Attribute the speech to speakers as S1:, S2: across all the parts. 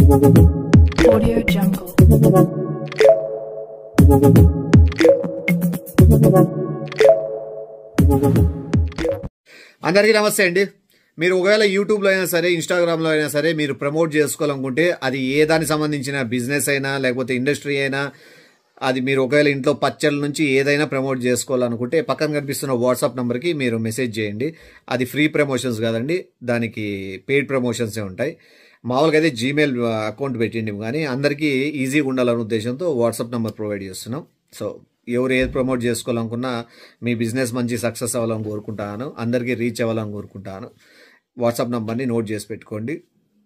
S1: Audio Jungle.
S2: అందరికీ నమస్తే అండి. మీరు ఒకవేళ యూట్యూబ్లో అయినా సరే, ఇన్స్టాగ్రామ్లో అయినా సరే మీరు ప్రమోట్ చేసుకోవాలనుకుంటే, అది ఏ దానికి సంబంధించిన బిజినెస్ అయినా లేకపోతే ఇండస్ట్రీ అయినా, అది మీరు ఒకవేళ ఇంట్లో పచ్చళ్ళ నుంచి ఏదైనా ప్రమోట్ చేసుకోవాలనుకుంటే పక్కన కనిపిస్తున్న వాట్సాప్ నెంబర్కి మీరు మెసేజ్ చేయండి. అది ఫ్రీ ప్రమోషన్స్ కాదండి, దానికి పెయిడ్ ప్రమోషన్సే ఉంటాయి. మామూలుగా అయితే జీమెయిల్ అకౌంట్ పెట్టిండి, కానీ అందరికీ ఈజీగా ఉండాలనే ఉద్దేశంతో వాట్సాప్ నెంబర్ ప్రొవైడ్ చేస్తున్నాం. సో ఎవరు ఏది ప్రమోట్ చేసుకోవాలనుకున్నా మీ బిజినెస్ మంచి సక్సెస్ అవ్వాలని కోరుకుంటాను, అందరికీ రీచ్ అవ్వాలని కోరుకుంటాను. వాట్సాప్ నెంబర్ని నోట్ చేసి పెట్టుకోండి,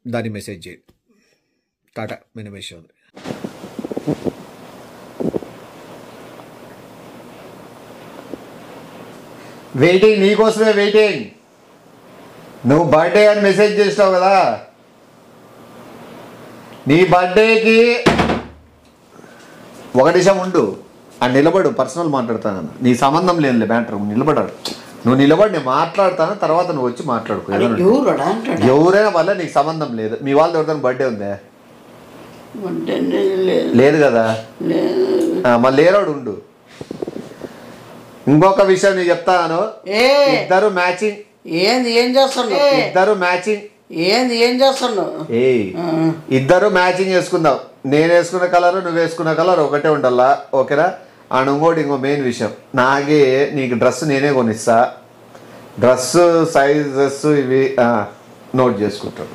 S2: దాన్ని మెసేజ్ చేయండి. టాటా మినిమేషన్. వెయిటింగ్, నీకోసమే వెయిటింగ్. నువ్వు బర్త్డే అని మెసేజ్ చేస్తావు కదా, నీ బర్త్డేకి ఒక నిమిషం ఉండు, అని నిలబడు. పర్సనల్ మాట్లాడతాను, నీ సంబంధం లేదులే మ్యాటర్. నిలబడాడు, నువ్వు నిలబడి నేను మాట్లాడతాను, తర్వాత నువ్వు వచ్చి మాట్లాడుకో. ఎవరైనా వల్ల నీకు సంబంధం లేదు. మీ వాళ్ళ ఎవరిదైనా బర్త్డే ఉందా? లేదు కదా, మళ్ళీ లేరోడు ఉండు. ఇంకొక విషయం నేను చెప్తాను, ఇద్దరు మ్యాచింగ్.
S3: ఏంది ఏం చేస్తున్నావు?
S2: ఇద్దరు మ్యాచింగ్.
S3: ఏంది ఏం చేస్తున్నావు?
S2: ఇద్దరు మ్యాచింగ్ వేసుకుందాం. నేను వేసుకున్న కలర్, నువ్వు వేసుకున్న కలర్ ఒకటే ఉండాలా, ఓకేనా? అండ్ ఇంకో మెయిన్ విషయం, నాకే నీకు డ్రెస్ నేనే కొనిస్తా. డ్రెస్ సైజెస్ ఇవి నోట్ చేసుకుంటాను.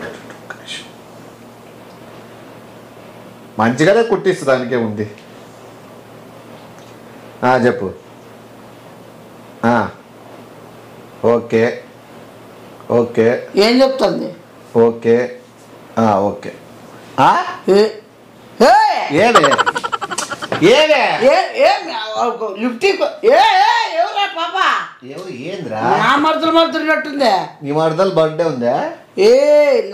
S2: మంచిగానే కుట్టిస్తా, దానికే ఉంది. చెప్పు. ఓకే ఓకే,
S3: ఏం చెప్తుంది?
S2: Okay okay. ఏమే
S3: ఎవరా పాపా?
S2: ఏంద్రా
S3: నా మరదలు
S2: నీ మరదలు బర్త్డే ఉందా?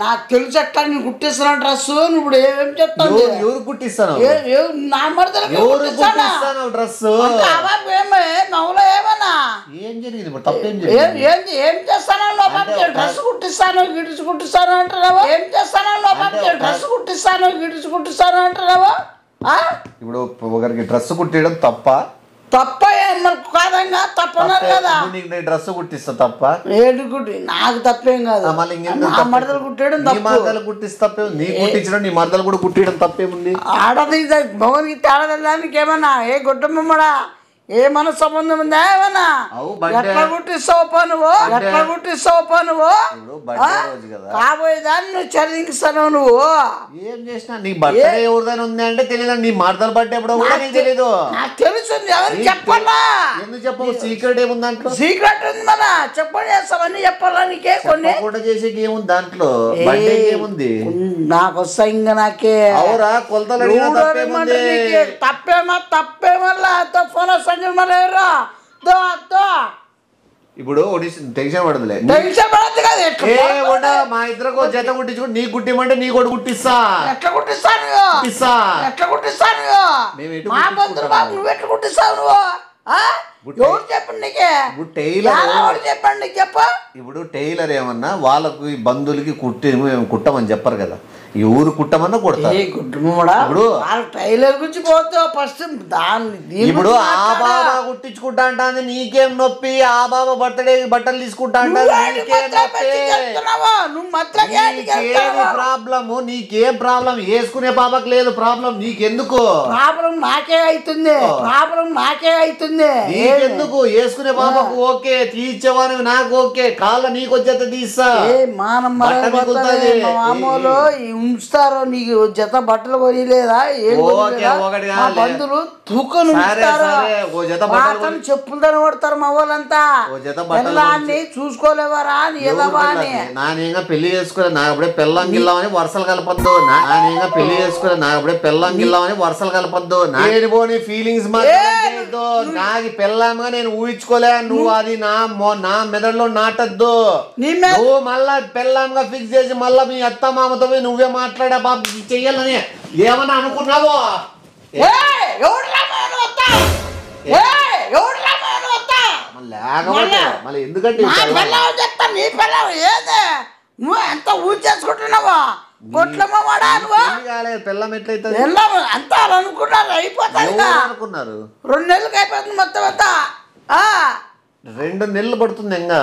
S3: నాకు తెలుసు ఎట్లా నేను కుట్టిస్తాను డ్రెస్. ఇప్పుడు ఏమేమి చెప్తాను?
S2: ఎవరు కుట్టిస్తాను?
S3: నా మరదలు
S2: డ్రెస్
S3: నవ్వులో ఏమన్నా
S2: ఏం జరిగింది? తప్పేం
S3: ఏం చేస్తాను? డ్రెస్ కుట్టిస్తాను, గిడిచి కుట్టిస్తాను అంటున్నావా? ఏం చేస్తాను? డ్రెస్ కుట్టిస్తాను, గిడిచి కుట్టిస్తాను అంటున్నావా?
S2: ఇప్పుడు ఒకరికి డ్రెస్ కుట్టడం తప్ప?
S3: తప్ప కాదంగా, తప్పన్నారు కదా.
S2: నీకు డ్రెస్ కుట్టిస్తా తప్ప?
S3: ఏంటి కుట్టి? నాకు తప్పేం కాదు. నా మరదలు కుట్టడం తప్ప.
S2: మరదలు కుట్టిస్తా తప్పే? నీ కుట్టించడం నీ మరదలు కూడా కుట్టడం తప్పేముంది?
S3: ఆడది భగవన్కి తేడాదానికి ఏమన్నా ఏ గుడ్డమ్మడా ఏమన్నా సంబంధం ఉందా? ఏమన్నా ఎట్లా కుట్టిస్తావు పో నువ్వు? ఎట్లా కుట్టిస్తావు పో నువ్వు? కాబోయేదాన్ని నువ్వు చదివిస్తావు నువ్వు.
S2: ఏం చేసినా నీ బర్త్డే ఎవరిదైనా ఉంది అంటే తెలియదు. నీ మరదల బర్త్డే ఎప్పుడో కూడా నీకు తెలియదు.
S3: నాకు తెలుస్తుంది, ఎవరికి చెప్పాలా?
S2: ఎందుకు చెప్పవు? సీక్రెట్ ఏముంది దాంట్లో?
S3: సీక్రెట్ ఉంది మన చెప్పండి, చేస్తామని చెప్పాలా నీకే? కొన్ని
S2: కూడా చేసేకి ఏముంది దాంట్లో? బర్త్డే ఏముంది? నాకు
S3: వస్తా ఇంకా నాకే
S2: అవురా కొలతలు
S3: తప్పేమల్లా ఫోన్ వస్తా.
S2: ఇప్పుడు టెన్షన్ పడదులే, మా ఇద్దరు జత కుట్టించుకుంటే నీ కుట్టిమంటే నీ కూడా కుట్టిస్తా.
S3: ఎట్లా కుట్టిస్తాను? ఎట్లా కుట్టిస్తాను? నువ్వు ఎట్లా కుట్టిస్తావు నువ్వు? ఎవరు చెప్పండి నీకే? చెప్పండి నీకు చెప్ప.
S2: ఇప్పుడు టైలర్ ఏమన్నా వాళ్ళకి బంధువులకి కుట్టమని చెప్పరు కదా, ఎవరు కుట్టమన్నా కుడతారు.
S3: ఇప్పుడు టైలర్ గురించి పోతే ఫస్ట్ దాన్ని
S2: ఇప్పుడు ఆ బాబా కుట్టించుకుంటా అంటే నీకేం నొప్పి? ఆ బాబా బర్త్డే బట్టలు తీసుకుంటా అంటే ప్రాబ్లము? నీకేం ప్రాబ్లం? వేసుకునే పాపకు లేదు ప్రాబ్లం, నీకెందుకు
S3: ప్రాబ్లం? నాకే అవుతుంది ప్రాబ్లం, నాకే అవుతుంది.
S2: నీకెందుకు? వేసుకునే పాపకు ఓకే, తీర్చేవాని నాకు ఓకే, కాళ్ళ నీకు వచ్చేత తీస్తా.
S3: మామూలు ఉంచుతారో నీకు జత బట్టలు కొనిలేదా? బంధువులు తూకను చెప్పులతో కొడతారు మా వాళ్ళంతా. పిల్లాన్ని చూసుకోలేవారా అని ఎదవా అని.
S2: నానేగా పెళ్లి చేసుకోలే, నాకు అప్పుడే పెళ్ళం గిల్లామని వరుసలు కలపద్దు. నానేగా పెళ్లి చేసుకోలే, నాకు అప్పుడే పెళ్ళం గిల్లామని వరుసలు కలపద్దు. నేను పోనీ ఫీలింగ్స్ మాట్లాడద్దు. నాకు పెళ్ళాంగా నేను ఊహించుకోలే, నువ్వు అది నా మెదడులో నాటద్దు. నువ్వు మళ్ళా పెళ్ళాంగా ఫిక్స్ చేసి మళ్ళా మీ అత్త మామతో నువ్వే మాట్లాడా బాబు చెయ్యాలని ఏమన్నా అనుకున్నావో? లేకపోతే మళ్ళీ ఎందుకంటే
S3: నువ్వు ఎంత ఊహించేసుకుంటున్నావా? గొట్లమ్మవాడా నువ్వు
S2: పిల్లం ఎట్లయితే
S3: అంతా అనుకున్నారు అయిపోతుంది
S2: అనుకున్నారు
S3: 2 నెలలకు అయిపోతుంది మొత్తం అంతా
S2: 2 నెలలు పడుతుంది ఇంకా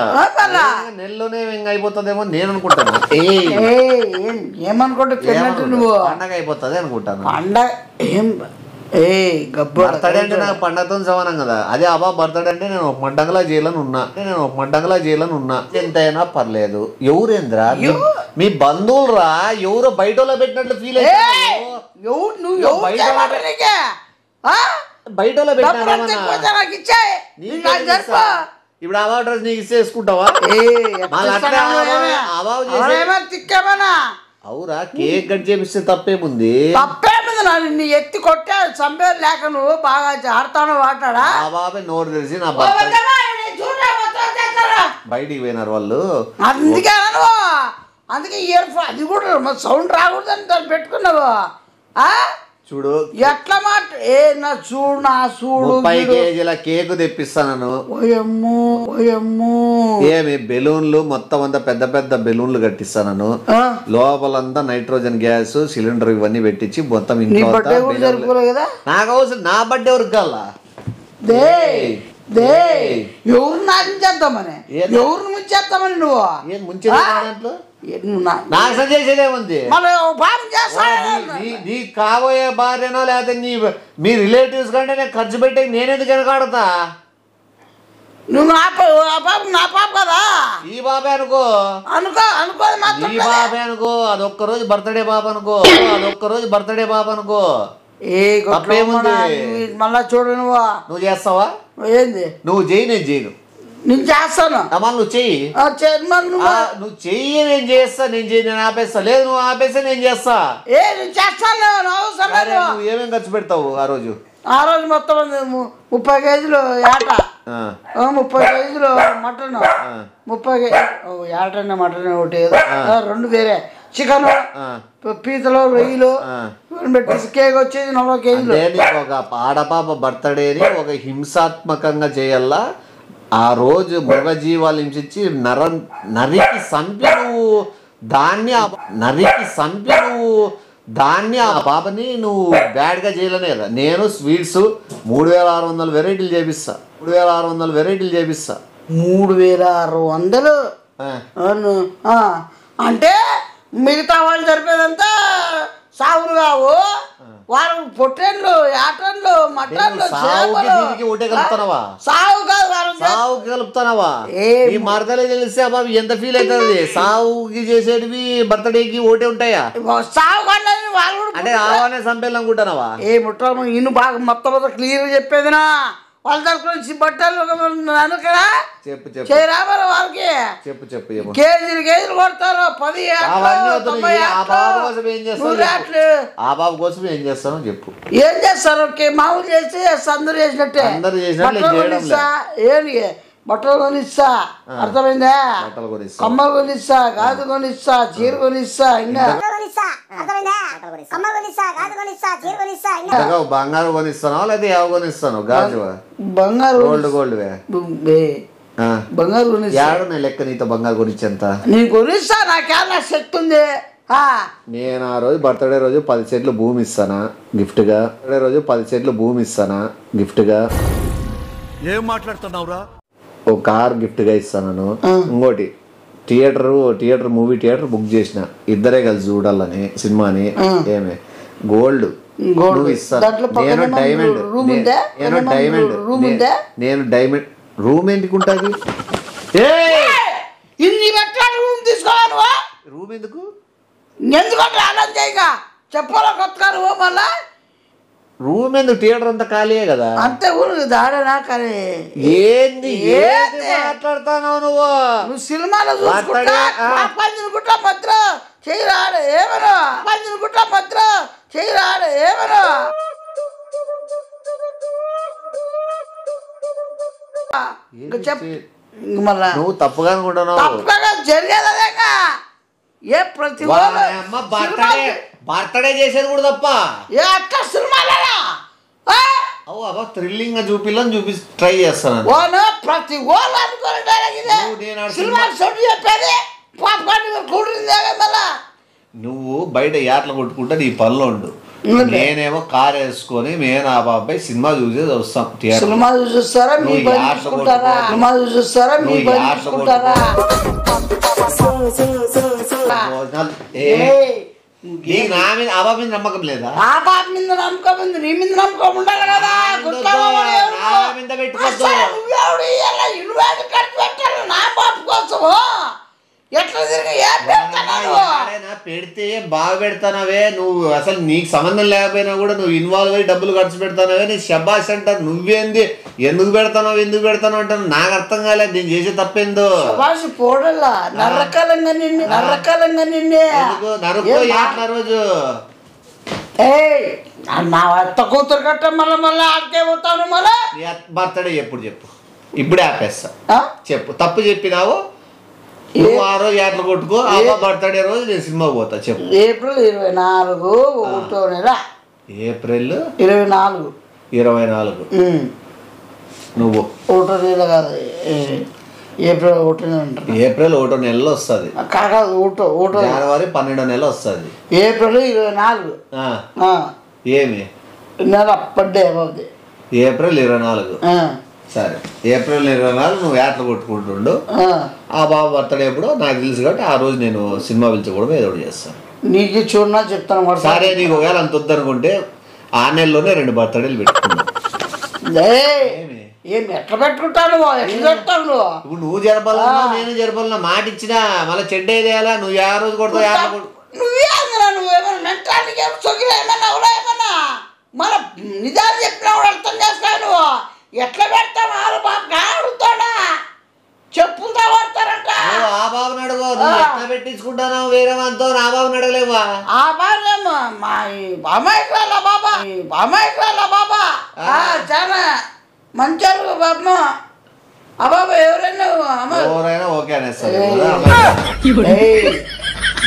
S2: నెలలోనే ఇంకా అయిపోతుందేమో నేను అనుకుంటాను
S3: ఏమనుకుంటా నువ్వు
S2: పండగ అయిపోతుంది అనుకుంటాను
S3: పండగ ఏం
S2: బర్త్డే అంటే నాకు పండగతో సమానం కదా అదే అబ్బా బర్త్డే అంటే నేను ఒక మడ్డంగలా చేయాలని ఉన్నా ఎంతైనా పర్లేదు ఎవరేంద్రా మీ బంధువులరా ఎవరో బయట పెట్టినట్లు ఫీల్ బయట ఇప్పుడు అబా డ్రెస్ నీకు ఇచ్చేసుకుంటావా అవురా కేక్ కట్ చేపిస్తే తప్పేముంది
S3: నీ ఎత్తి కొట్టే చంపేది లేక నువ్వు బాగా ఆడతాను వాటాడా
S2: బాబాయ్ నోరు తెలిసి నా బయటికి పోయినారు వాళ్ళు
S3: అందుకే ఇయర్ ఫోన్ అది కూడా సౌండ్ రాకూడదని దాన్ని పెట్టుకున్నావు
S2: చూడు
S3: ఎట్లా మాట నా చూడు
S2: 30 కేజీల కేకు తెప్పిస్తాను ఏమి బెలూన్లు మొత్తం అంతా పెద్ద పెద్ద బెలూన్లు కట్టిస్తాను లోపలంతా నైట్రోజన్ గ్యాస్ సిలిండర్ ఇవన్నీ పెట్టించి మొత్తం ఇంట్లో నాకు అవసరం నా బర్త్డే వరకు కల్లా
S3: ఎవరు నాశనం చేద్దామని ఎవరిని ముంచేద్దామని నువ్వు
S2: నాశనం చేసేదేముంది నీ కాబోయే భార్యనో లేకపోతే మీ రిలేటివ్స్ కంటే నేను ఖర్చు పెట్టే నేనెందుకు వెనకాడతా
S3: నువ్వు నా పాప కదా
S2: ఈ బాబే అనుకో ఈ బాబే అనుకో అదొక్క రోజు బర్త్డే బాబు అనుకో
S3: మళ్ళా చూడు
S2: నువ్వు చేస్తావా
S3: ఏంది
S2: నువ్వు చెయ్యి నేను చేయను
S3: నేను చేస్తాను
S2: నువ్వు చెయ్యి నువ్వు చెయ్యి నేను చేస్తా నేను ఆపేస్తా లేదు నువ్వు ఆపేస్తా నేను చేస్తా నువ్వు ఏమేమి ఖర్చు పెడతావు
S3: ఆ రోజు మొత్తం 30 కేజీలు ఏట 30 కేజీలు మటన్ 30 ఏటన్న మటన్ ఒకటి 2 వేరే చికెన్ పీతలు రొయ్యలు కేక్ వచ్చేది 40 కేజీలు
S2: ఒక ఆడపాప బర్త్డేని ఒక హింసాత్మకంగా చేయాలా ఆ రోజు మృగజీవాలు హింసించి నరికి సంపి నువ్వు దాన్ని ఆ పాపని నువ్వు బ్యాడ్గా చేయలేనే కదా నేను స్వీట్స్ 3600 వెరైటీలు చేపిస్తా
S3: 3600 అంటే మిగతా వాళ్ళు జరిపేదంతా సాగులు కావు వాళ్ళు పొట్టేళ్ళు యాటన్లు మటన్లు సాగు
S2: కలుపుతానవా ఈ మరదలే తెలిస్తే బాబు ఎంత ఫీల్ అవుతుంది సాగుకి చేసేటివి బర్త్డేకి ఓటే ఉంటాయా
S3: సాగు
S2: అంటే ఆవానే సంపేయాలనుకుంటున్నావా
S3: ఏ ముట్ట ఇన్ని బాగా మొత్తం క్లియర్ చెప్పేదినా వాళ్ళ దగ్గర నుంచి బట్టలు చేయరా మరి వాళ్ళకి కేజీలు కొడతారు 10
S2: ఆ బాబు కోసం ఏం చేస్తాను చెప్పు
S3: ఏం చేస్తారు మామూలు చేసి అందరూ చేసినట్టే ఏంటి బట్టలు కొనిస్తా అర్థమైందా కమ్మలు కొనిస్తా గాజు కొనిస్తా చీర కొనిస్తా ఇంకా
S2: బంగారు కొనిస్తాను లేదా ఏవో కొనిస్తాను గాజు
S3: బంగారు
S2: గోల్డ్
S3: బంగారు
S2: ఏడు లెక్క నీతో బంగారు కొనిచ్చేంత
S3: నేను కొనిస్తా నాకేనా శక్తి ఉంది
S2: నేను ఆ రోజు బర్త్డే రోజు 10 సెంట్లు భూమి ఇస్తానా గిఫ్ట్ గా గిఫ్ట్ గా
S1: ఏం మాట్లాడుతున్నావురా
S2: ఒక కార్ గిఫ్ట్ గా ఇస్తాను ఇంకోటి థియేటర్ మూవీ థియేటర్ బుక్ చేసిన ఇద్దరే కలిసి చూడాలని సినిమాని ఏమే గోల్డ్ నేను డైమండ్ రూమ్ ఎందుకు ఉంటుంది రూమ్ ఎందుకు
S3: చెప్పాలా కొత్త మళ్ళా
S2: రూమ్ ఎందుకు థియేటర్ అంతా ఖాళీయే కదా
S3: అంతే ఊరు దాడనా కానీ
S2: ఏంది మాట్లాడతావు నువ్వు
S3: సినిమాలో పంచుకుంటా పత్ర చేయరాడు ఏమన్నా పంచుకుంటా పత్ర చేయరాడు ఏమన్నా మళ్ళా
S2: నువ్వు తప్పుగా అనుకుంటున్నావు
S3: జరిగేదా ఏ ప్రతి
S2: బర్త్డే చేసేది కూడా తప్ప
S3: ఏ అట్లా సినిమాలేనా
S2: అబ్బా థ్రిల్లింగ్ గా చూపి ట్రై చేస్తాను
S3: ప్రతి వాళ్ళు అనుకోలేదు సినిమా చెప్పేది పాపకాన్ని కూడింది మళ్ళా
S2: నువ్వు బయట యాట్ల కొట్టుకుంటా నీ పనిలో ఉండు, నేనేమో కార్ వేసుకొని మేము ఆ బాబాయ్ సినిమా చూసేది వస్తాం.
S3: సినిమా చూస్తారా మీ పని చూసుకుంటారా? సినిమా చూస్తారా మీ పని చూసుకుంటారా?
S2: నీకు నా మీద ఆ బాబు మీద నమ్మకం లేదా?
S3: ఆ బాబు మీద నమ్మకం ఉంది, నీ మీద నమ్మకం ఉండాలి కదా. నా బాబు కోసము ఎట్లా
S2: పెడితే బాగా పెడతానవే నువ్వు, అసలు నీకు సంబంధం లేకపోయినా కూడా నువ్వు ఇన్వాల్వ్ అయ్యి డబ్బులు ఖర్చు పెడతానవే. నీ శబాష్ అంటారు. నువ్వేంది ఎందుకు పెడతావు అంటాను, నాకు అర్థం కాలేదు. నేను చేసే తప్పేందో.
S3: పోడల్లా నరకాలంగా నిన్ను, నరకాలంగా నిన్నే
S2: నరుకో యాట్ల రోజు.
S3: నా అత్త కూతురు కట్ట మళ్ళీ ఆడికే పోతాను. మళ్ళీ
S2: బర్త్డే ఎప్పుడు చెప్పు, ఇప్పుడే ఆపేస్తా. చెప్పు, తప్పు చెప్పినావు నువ్వు. ఆ రోజు యాట్లు కొట్టుకో, ఆ బర్త్డే రోజు నేను సినిమాకి పోతా. చెప్పు.
S3: ఏప్రిల్ 24 ఒకటో నెల.
S2: ఏప్రిల్
S3: 24
S2: నువ్వు
S3: ఒకటో నెల కాదు, ఏప్రిల్ 1 అంటారు.
S2: ఏప్రిల్ 1 నెలలో వస్తుంది.
S3: కాదు ఒకటో
S2: జనవరి 12 నెల వస్తుంది.
S3: ఏప్రిల్ 24
S2: ఏమి
S3: నెల బర్త్డే అవుతుంది.
S2: ఏప్రిల్ 24. సరే, ఏప్రిల్ 24 నువ్వు యాట్లు కొట్టుకుంటుండు. ఆ బాబు బర్త్డే ఎప్పుడో నాకు తెలుసు కాబట్టి ఆ రోజు నేను సినిమా పిలిచకూడదు, ఏదో ఒకటి చేస్తాను.
S3: నీకు చూడనా చెప్తాను.
S2: సరే, నీకు ఒకవేళ అంత వద్దనుకుంటే ఆ నెలలోనే 2 బర్త్డేలు పెట్టుకున్నావు.
S3: ఏమి ఎట్లా పెట్టుకుంటాను, ఎట్లా చెప్తాను?
S2: ఇప్పుడు నువ్వు జరపాలన్నా నేను జరపాలన్నా మాట ఇచ్చినా మళ్ళీ చెడ్డ ఏదేయాలా? నువ్వు ఆ రోజు కొడతావు.
S3: నువ్వేమన్నా మెంటానికి సొగిలా ఏమన్నా కూడా ఏమన్నా మన నిజాలు చెప్పినా కూడా అర్థం చేస్తావు. నువ్వు ఎట్లా పెడతావు? ఆరు బాబు అడుగుతాడా, చెప్పులతో పడతారంట.
S2: ఆ బాబుని అడుగు, ఎట్లా పెట్టించుకుంటాను వేరే వాళ్ళతో. ఆ బాబుని అడగలేవా?
S3: ఆ బాబేమో మా అమ్మాయికి బాబా, బాబా చాలా మంచారు బాబు. ఆ బాబా ఎవరైనా
S2: ఓకే అనేస్తారు.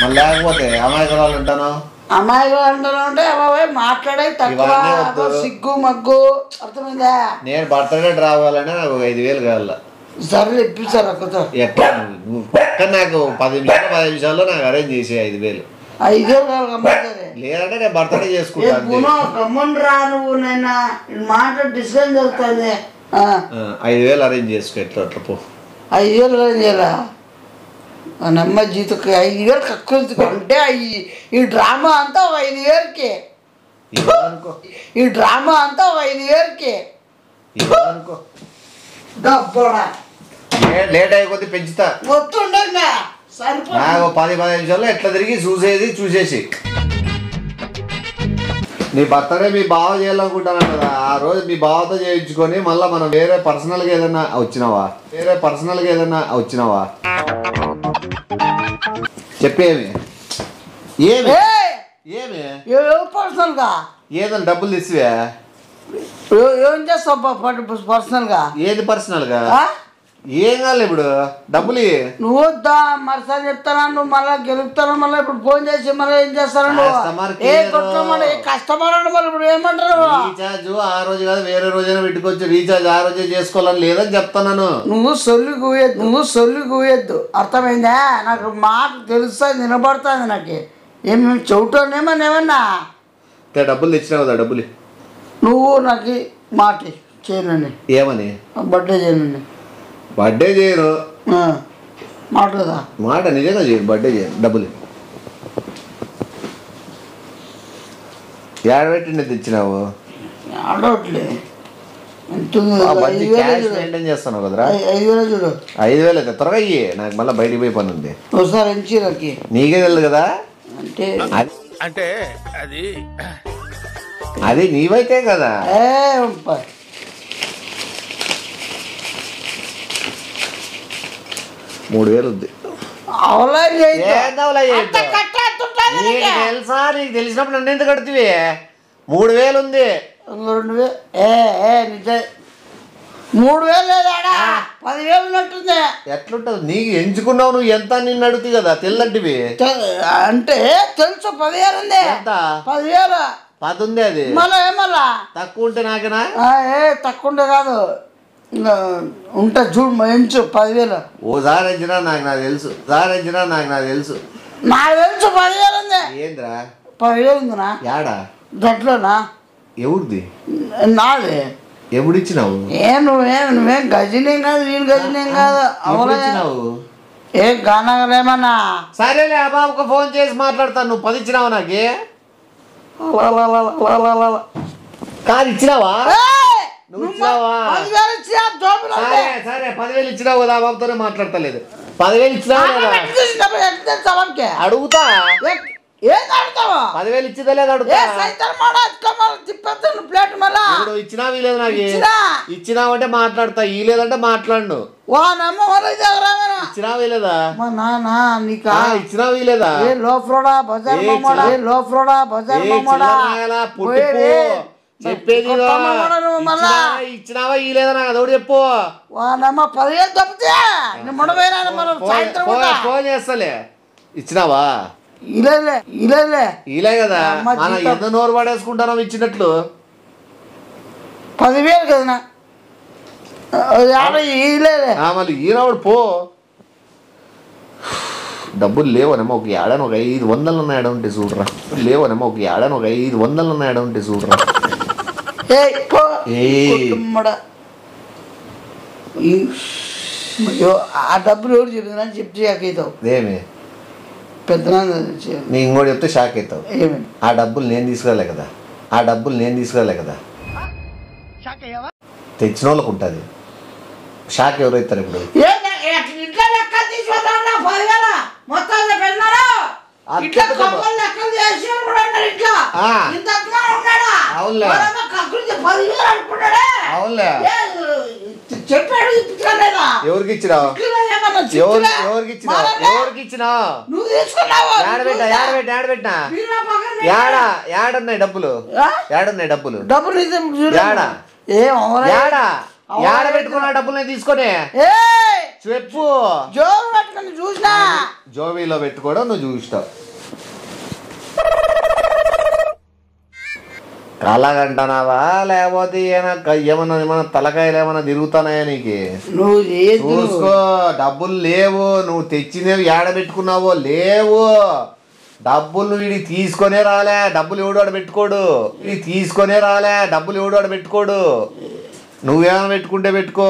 S2: మళ్ళీ లేకపోతే అమాయకురాలు ఉంటాను.
S3: అమ్మాయిలు అంటే అబ్బాయి మాట్లాడే తక్కువ, సిగ్గు మగ్గు. అర్థమైందా?
S2: నేను బర్త్డే రావాలంటే నాకు 5,000 కావాల.
S3: సరే ఇప్పిస్తారు అక్కతో.
S2: ఎట్లా నువ్వు పక్క నాకు 10 నిమిషాల్లో నాకు అరేంజ్ చేసే 5,000.
S3: 5,000 కావాలి కంపల్సరీ.
S2: లేదంటే నేను బర్త్డే చేసుకుంటాను.
S3: గమ్మున రా నువ్వు, నేను మాట డిస్కస్ జరుగుతుంది.
S2: 5,000 అరేంజ్ చేసుకో, ఎట్లా అట్లా పో.
S3: 5,000 అరేంజ్ చేయరా? నమ్మ జీతకు 5,000 కక్కువ అంటే ఈ డ్రామా అంతా 5,000కి. ఈ డ్రామా అంతా 5,000కి.
S2: లేట్ అయిపోతే పెంచుతా.
S3: వస్తుండే
S2: నాకు 10 నిమిషాల్లో ఎట్లా తిరిగి చూసేసి నీ బర్త్డే మీ బావ చేయాలనుకుంటాను కదా. ఆ రోజు మీ బావతో చేయించుకొని మళ్ళీ మనం వేరే పర్సనల్గా ఏదైనా వచ్చినావా చెప్పేమి. ఏమి
S3: పర్సనల్ గా
S2: ఏదైనా డబ్బులు తీసివే
S3: ఏం చేస్తావు? పర్సనల్ గా
S2: ఏది పర్సనల్ గా? ఏం కావాలి ఇప్పుడు డబ్బులు.
S3: నువ్వు వద్దా మరోసారి చెప్తానా? నువ్వు మళ్ళీ గెలుపుతాను. మళ్ళీ ఇప్పుడు ఫోన్ చేసి మళ్ళీ ఏం చేస్తాను? కస్టమర్ అంటే మళ్ళీ ఇప్పుడు ఏమంటారు?
S2: రీఛార్జ్ ఆ రోజు కాదు వేరే రోజైనా పెట్టుకోవచ్చు. రీఛార్జ్ ఆ రోజే చేసుకోవాలని లేదని చెప్తాను.
S3: నువ్వు సొల్లు కూయద్దు. అర్థమైందా? నాకు మాట తెలుస్తుంది, వినబడుతుంది. నాకు ఏమి చెవుటోనేమన్నా
S2: డబ్బులు తెచ్చినావు కదా, డబ్బులు
S3: నువ్వు నాకు మాట చేయనండి.
S2: ఏమని?
S3: బర్త్డే చేయనండి.
S2: బర్త్డే చేయను
S3: మాట కదా,
S2: మాట నిజంగా చేయను. బర్త్డే చేయను. డబ్బులు ఏడబెట్టి తెచ్చినావు?
S3: అడవట్లే
S2: మెయింటైన్ చేస్తాను కదరా.
S3: 5,000 చూడు.
S2: 5,000 అయితే త్వరగా అయ్యి, నాకు మళ్ళీ బయటికి పోయి పని ఉంది.
S3: ఒకసారి ఎంచి నాకు
S2: నీకే తెలియదు కదా.
S1: అంటే
S2: అది నీవైతే కదా. 3,000 ఉంది. తెలుసా? నీకు తెలిసినప్పుడు నన్ను ఎంత కడుతుంది? 3,000 ఉంది.
S3: 3,000 లేదా? 10,000 ఉన్నట్టుంది.
S2: ఎట్లుంటది? నీకు ఎంచుకున్నావు నువ్వు ఎంత నిన్ను అడుగుతుంది కదా. తెల్లంటివి
S3: అంటే తెలుసు. 10,000 ఉంది.
S2: ఎంత?
S3: 10,000.
S2: 10 ఉంది. అది
S3: మళ్ళా
S2: తక్కువ ఉంటే నాకేనా?
S3: తక్కువ ఉంటే కాదు, ఉంటా చూడు. ఎంచు 10,000.
S2: ఓసారి ఎంచినా నాకు తెలుసు. నాకు తెలుసు
S3: 10,000 ఉంది.
S2: ఏంద్రా
S3: 10,000 ఉందినా
S2: యాడా
S3: దట్లోనా
S2: ఎవరిది
S3: నాది
S2: ఎవడిచ్చినావు
S3: నువ్వేం గజనీం కాదు నేను గజనీం కాదు
S2: ఎవడిచ్చినావు
S3: ఏం కానగలేమన్నా
S2: సరేలే ఆ బాబుకు ఫోన్ చేసి మాట్లాడతాను నువ్వు 10 ఇచ్చినావా నాకి కాదు ఇచ్చినావా నువ్వు ఇచ్చినావా సరే 10,000 ఇచ్చినావు కదా ఆ బాబుతోనే మాట్లాడతలేదు 10,000 ఇచ్చినావా అడుగుతా
S3: ఏం అడుగుతావా
S2: 10,000 ఇచ్చిదా లేదా అడుగుతా
S3: ప్లేట్ మళ్ళా
S2: ఇప్పుడు ఇచ్చినా వీలేదు నాకు ఇచ్చినావంటే మాట్లాడతా ఈ లేదంటే మాట్లాడు ఇచ్చినా వీలేదా
S3: నీకా
S2: ఇచ్చినా వీలేదా
S3: లోఫ్రోడా బజార్
S2: చెప్పేది ఇచ్చినావా ఈ లేదా నాకు అదొకటి చెప్పు
S3: 10,000 తప్పితే
S2: ఫోన్ చేస్తలే ఇచ్చినావా ఇలే కదా మన ఎంత నోరు పడేసుకుంటానో ఇచ్చినట్లు
S3: 10,000 కదా
S2: మళ్ళీ ఈనాడు పో డబ్బులు లేవనేమో ఒక ఏడాను ఒక 500 ఉన్నాయడ ఉంటే చూడరా లేవనేమో ఒక ఏడాను ఒక 500 ఉన్నాయడ ఉంటే చూడరా
S3: ఆ డబ్బులు ఎవరు చెప్తున్నా చెప్తే అవుతావు
S2: ఏమి
S3: పెద్ద
S2: నీ ఇంకోటి చెప్తే షాక్ అవుతావు ఆ డబ్బులు నేను తీసుకురాలే కదా తెచ్చిన వాళ్ళకు ఉంటుంది షాక్ ఎవరు అవుతారు ఇప్పుడు ఎవరికి ఇచ్చినావు ఏడున్నాయి డబ్బులు ఏడ పెట్టుకున్నా డబ్బులు తీసుకొని చెప్పు
S3: చూసినా
S2: జోబీలో పెట్టుకోవడం నువ్వు చూస్తావు అలాగంటున్నావా లేకపోతే ఏమన్నా తలకాయలు ఏమన్నా తిరుగుతానాయా నీకు చూసుకో డబ్బులు లేవు నువ్వు తెచ్చినవి ఏడ పెట్టుకున్నావో లేవు డబ్బులు వీడికి తీసుకొనే రాలే డబ్బులు ఎవడు పెట్టుకోడు వీడికి తీసుకొనే రాలే డబ్బులు ఎవడు పెట్టుకోడు నువ్వేమైనా పెట్టుకుంటే పెట్టుకో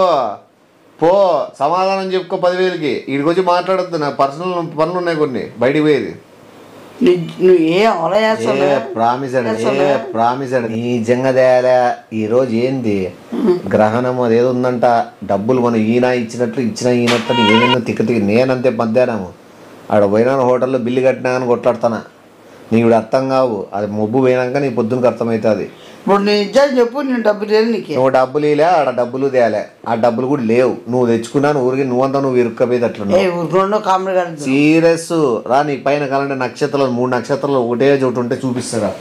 S2: పో సమాధానం చెప్పుకో 10,000కి వీడికి వచ్చి మాట్లాడద్దు నాకు పర్సనల్ పనులు ఉన్నాయి కొన్ని బయటికి పోయేది ప్రామిస్ అండి నిజంగా తేలే ఈరోజు ఏంది గ్రహణం అదేదో ఉందంట డబ్బులు మనం ఇచ్చినట్లు ఏమైనా తిక్క నేనంతే మధ్యాహ్నం ఆడ పోయినా హోటల్లో బిల్లు కట్టినా కానీ కొట్లాడుతానా నీకు అర్థం కావు అది మొబ్బు పోయినాక నీ పొద్దునకు అర్థమవుతుంది
S3: ఇప్పుడు నేను ఇచ్చాను చెప్పు నేను డబ్బులు లేదు నీకు
S2: నువ్వు డబ్బులు ఇలే ఆడ డబ్బులు తేలే ఆ డబ్బులు కూడా లేవు నువ్వు తెచ్చుకున్నాను ఊరికి నువ్వంతా నువ్వు ఇరుక్కపోయేది అట్లా సీరియస్ రా నీ పైన కాలంటే నక్షత్రాలు 3 నక్షత్రాలు ఒకటే చోటు ఉంటే చూపిస్తారా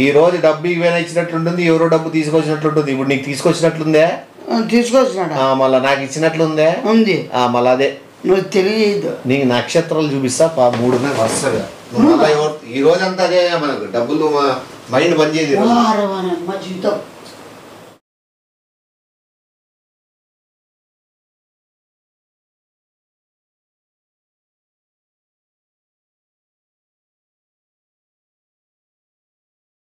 S2: ఈ రోజు డబ్బు ఇవేనా ఇచ్చినట్లుంటుంది ఎవరో డబ్బు తీసుకొచ్చినట్లుంటుంది ఇప్పుడు నీకు తీసుకొచ్చినట్లుందే మళ్ళా నాకు ఇచ్చినట్లుందే
S3: ఉంది
S2: మళ్ళీ అదే
S3: నువ్వు తెలియదు
S2: నీకు నక్షత్రాలు చూపిస్తా 3 వరుసగా ఈ రోజంతా అదే మనకు డబ్బులు మైండ్ పనిచేయదు
S3: జీవితం